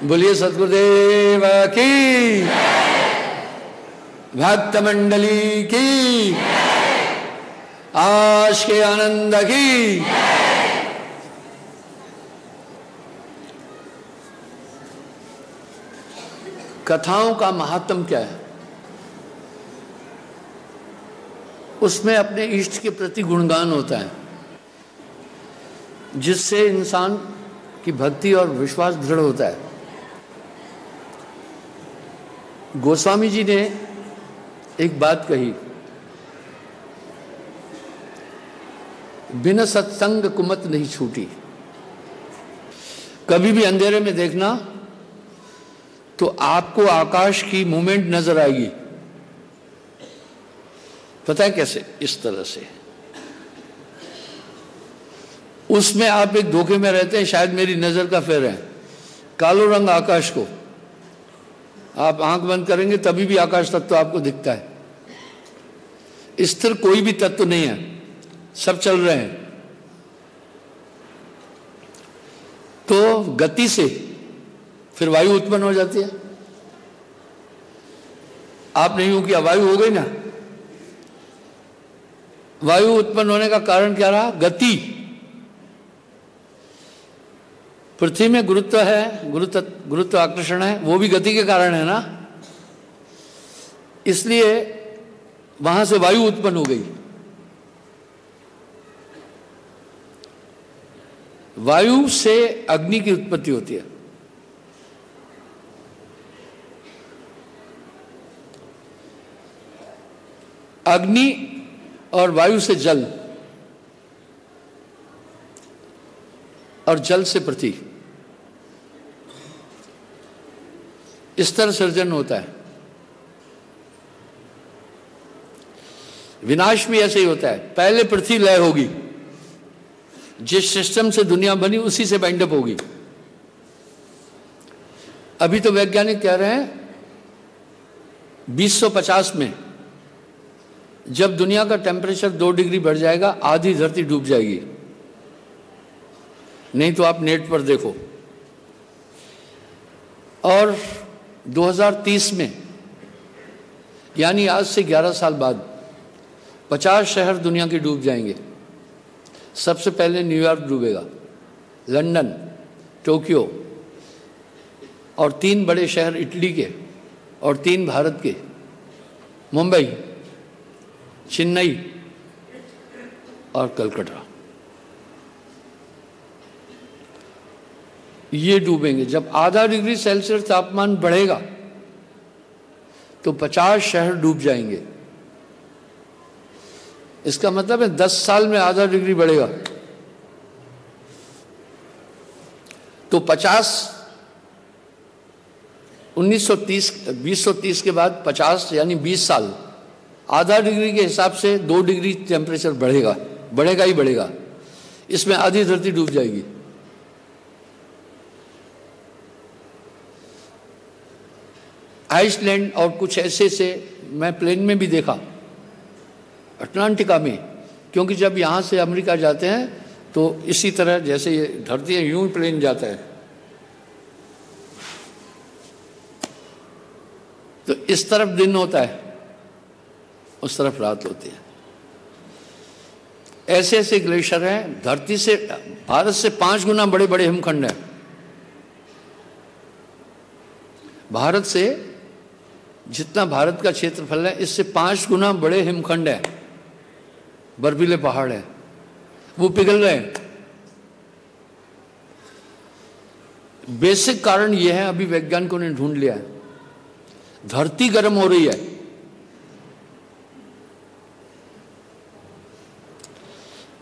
बोलिए सद्गुरुदेव की, भक्त मंडली की, आश के आनंद की। कथाओं का महात्म क्या है? उसमें अपने इष्ट के प्रति गुणगान होता है, जिससे इंसान की भक्ति और विश्वास दृढ़ होता है। गोस्वामी जी ने एक बात कही, बिना सत्संग कुमत नहीं छूटी। कभी भी अंधेरे में देखना तो आपको आकाश की मूवमेंट नजर आएगी। पता है कैसे? इस तरह से। उसमें आप एक धोखे में रहते हैं, शायद मेरी नजर का फेर है। कालो रंग आकाश को आप आंख बंद करेंगे तभी भी आकाश तत्व आपको दिखता है। स्थिर कोई भी तत्व नहीं है, सब चल रहे हैं। तो गति से फिर वायु उत्पन्न हो जाती है। आपने यूं किया, वायु हो गई ना। वायु उत्पन्न होने का कारण क्या रहा? गति। पृथ्वी में गुरुत्व है, गुरुत्व आकर्षण है, वो भी गति के कारण है ना। इसलिए वहां से वायु उत्पन्न हो गई। वायु से अग्नि की उत्पत्ति होती है। अग्नि और वायु से जल, और जल से पृथ्वी, इस तरह सृजन होता है। विनाश भी ऐसे ही होता है। पहले पृथ्वी लय होगी, जिस सिस्टम से दुनिया बनी उसी से बाइंडअप होगी। अभी तो वैज्ञानिक कह रहे हैं 2050 में जब दुनिया का टेम्परेचर 2 डिग्री बढ़ जाएगा, आधी धरती डूब जाएगी। नहीं तो आप नेट पर देखो। और 2030 में, यानी आज से 11 साल बाद, 50 शहर दुनिया के डूब जाएंगे। सबसे पहले न्यूयॉर्क डूबेगा, लंदन, टोक्यो, और 3 बड़े शहर इटली के और 3 भारत के, मुंबई, चेन्नई और कलकत्ता, ये डूबेंगे। जब आधा डिग्री सेल्सियस तापमान बढ़ेगा तो 50 शहर डूब जाएंगे। इसका मतलब है 10 साल में आधा डिग्री बढ़ेगा तो 2030 के बाद 50 यानी 20 साल, आधा डिग्री के हिसाब से 2 डिग्री टेम्परेचर बढ़ेगा, बढ़ेगा ही बढ़ेगा। इसमें आधी धरती डूब जाएगी। आइसलैंड और कुछ ऐसे से मैं प्लेन में भी देखा, अटलांटिका में, क्योंकि जब यहाँ से अमेरिका जाते हैं तो इसी तरह जैसे ये धरती है यूं ही प्लेन जाता है, तो इस तरफ दिन होता है, उस तरफ रात होती है। ऐसे ऐसे ग्लेशियर हैं। धरती से, भारत से 5 गुना बड़े बड़े हिमखंड हैं। भारत से जितना भारत का क्षेत्रफल है, इससे 5 गुना बड़े हिमखंड है, बर्फीले पहाड़ है, वो पिघल रहे हैं। बेसिक कारण यह है, अभी वैज्ञानिकों ने ढूंढ लिया है, धरती गर्म हो रही है।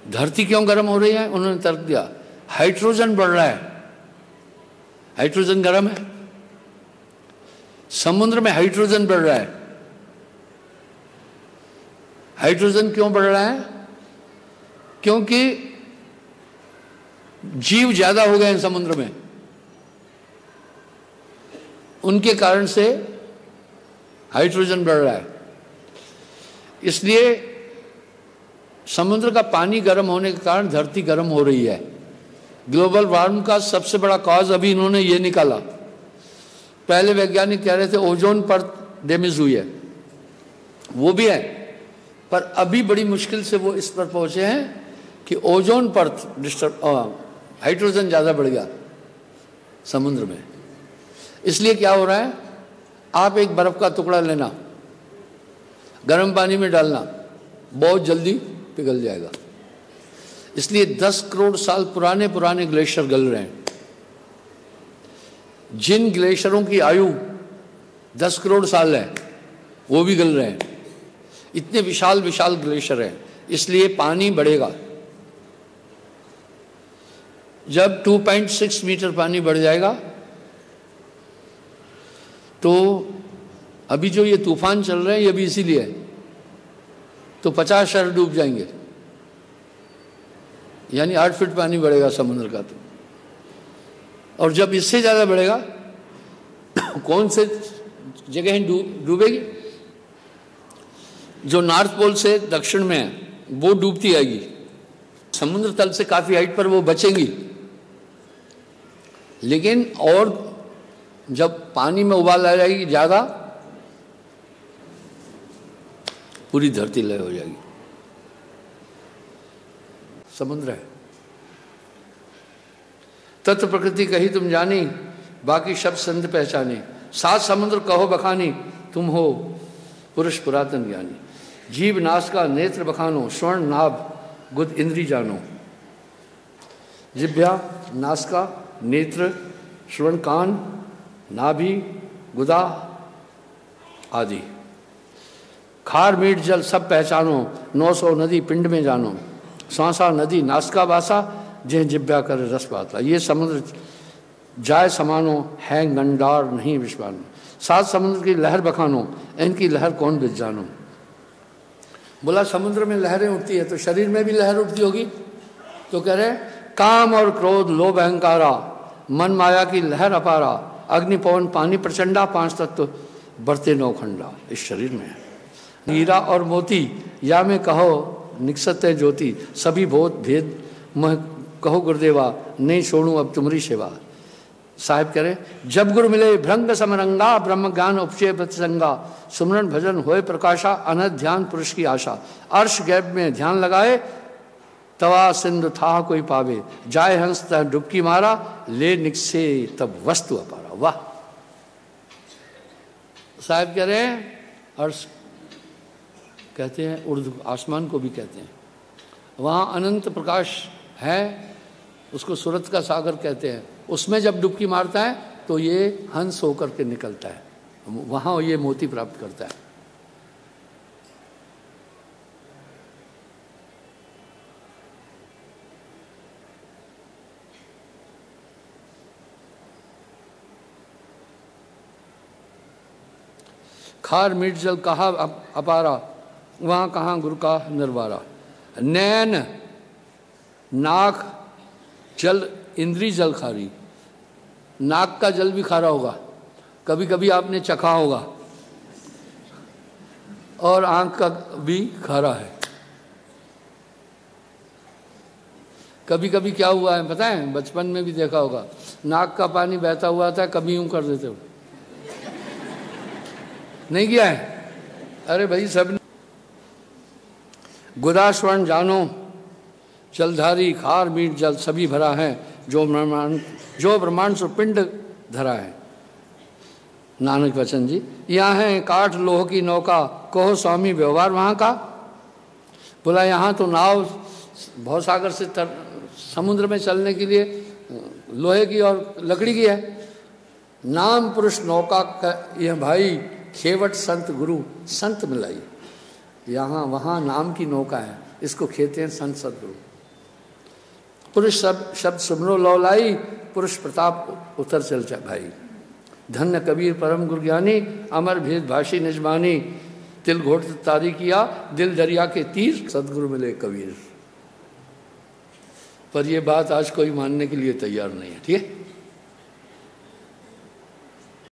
धरती क्यों गर्म हो रही है? उन्होंने तर्क दिया, हाइड्रोजन बढ़ रहा है। हाइड्रोजन गर्म है, समुद्र में हाइड्रोजन बढ़ रहा है। हाइड्रोजन क्यों बढ़ रहा है? क्योंकि जीव ज्यादा हो गए हैं समुद्र में, उनके कारण से हाइड्रोजन बढ़ रहा है। इसलिए समुद्र का पानी गर्म होने के कारण धरती गर्म हो रही है। ग्लोबल वार्मिंग का सबसे बड़ा कॉज अभी इन्होंने ये निकाला पहले वैज्ञानिक कह रहे थे ओजोन परत डैमेज हुई है, वो भी है, पर अभी बड़ी मुश्किल से वो इस पर पहुंचे हैं कि ओजोन परत डिस्टर्ब, हाइड्रोजन ज़्यादा बढ़ गया समुद्र में। इसलिए क्या हो रहा है, आप एक बर्फ़ का टुकड़ा लेना, गर्म पानी में डालना, बहुत जल्दी पिघल जाएगा। इसलिए 10 करोड़ साल पुराने पुराने ग्लेशियर गल रहे हैं। जिन ग्लेशियरों की आयु 10 करोड़ साल है वो भी गल रहे हैं। इतने विशाल विशाल ग्लेशियर हैं, इसलिए पानी बढ़ेगा। जब 2.6 मीटर पानी बढ़ जाएगा तो अभी जो ये तूफान चल रहे हैं ये भी इसीलिए है, तो 50 शहर डूब जाएंगे, यानी 8 फीट पानी बढ़ेगा समुद्र का। तो और जब इससे ज़्यादा बढ़ेगा कौन से जगह डूबेगी, जो नॉर्थ पोल से दक्षिण में है वो डूबती आएगी, समुद्र तल से काफ़ी हाइट पर वो बचेंगी। लेकिन और जब पानी में उबाल आ जाएगी ज़्यादा, पूरी धरती लय हो जाएगी। समुद्र है। तत्व प्रकृति कही तुम जानी, बाकी शब्द संत पहचाने। सात समुद्र कहो बखानी, तुम हो पुरुष पुरातन ज्ञानी। जीव नास का नेत्र बखानो, स्वर्ण नाभ गुद इंद्री जानो। जिभ्या नासिका नेत्र श्रवण कान नाभि गुदा आदि। खार मीठ जल सब पहचानो, 900 नदी पिंड में जानो। सांसा नदी नासिका बासा, जह जिभ्या कर रस पाता। ये समुद्र जाय समानो, है गंडार नहीं विश्वानो। सात समुद्र की लहर बखानो, इनकी लहर कौन बिच जानो। बोला समुद्र में लहरें उठती है तो शरीर में भी लहर उठती होगी। तो कह रहे काम और क्रोध लोभ अहंकारा, मन माया की लहर अपारा। अग्नि पवन पानी प्रचंडा, 5 तत्व बढ़ते 9 खंडा इस शरीर में है। हीरा और मोती या में कहो निकसत ज्योति। सभी बहुत भेद मह कहो गुरुदेवा, नहीं छोड़ू अब तुम्हारी सेवा। साहिब कह रहे जब गुरु मिले भ्रंग समरंगा, ब्रह्म ज्ञान उपचय प्रतिसंगा। सुमरन भजन होए प्रकाशा, अनंत ध्यान पुरुष की आशा। अर्श गैप में ध्यान लगाए, तवा सिंधु था कोई पावे। जाय हंस तह डुबकी मारा, ले निकसे तब वस्तु अपारा। वाह। साहिब कह रहे हैं अर्श कहते हैं, उर्दू आसमान को भी कहते हैं, वहाँ अनंत प्रकाश है, उसको सूरत का सागर कहते हैं। उसमें जब डुबकी मारता है तो ये हंस होकर के निकलता है, वहाँ ये मोती प्राप्त करता है। खार मीठ जल कहा अपारा, वहाँ कहाँ गुरु का निर्वारा। नैन नाक जल इंद्री जल खारी। नाक का जल भी खारा होगा, कभी कभी आपने चखा होगा, और आंख का भी खारा है। कभी कभी क्या हुआ है पता है, बचपन में भी देखा होगा, नाक का पानी बहता हुआ था, कभी यूं कर देते हो, नहीं किया है? अरे भाई सब। गुदा स्वर्ण जानो, जलधारी खार मीठ जल सभी भरा है। जो ब्रह्मांड सो पिंड धरा है। नानक वचन जी। यहाँ है काठ लोह की नौका, कहो स्वामी व्यवहार वहाँ का। बोला यहाँ तो नाव भवसागर से समुद्र में चलने के लिए लोहे की और लकड़ी की है। नाम पुरुष नौका का यह भाई, खेवट संत गुरु संत मिलाई। यहाँ वहाँ नाम की नौका है, इसको कहते हैं संत सदगुरु। पुरुष शब्द सुमरो लौलाई, पुरुष प्रताप उतर चल जा भाई। धन्य कबीर परम गुरु ज्ञानी, अमर भेद भाषी निजमानी। तिल घोट तारी किया, दिल दरिया के तीर, सदगुरु मिले कबीर। पर ये बात आज कोई मानने के लिए तैयार नहीं है। ठीक है।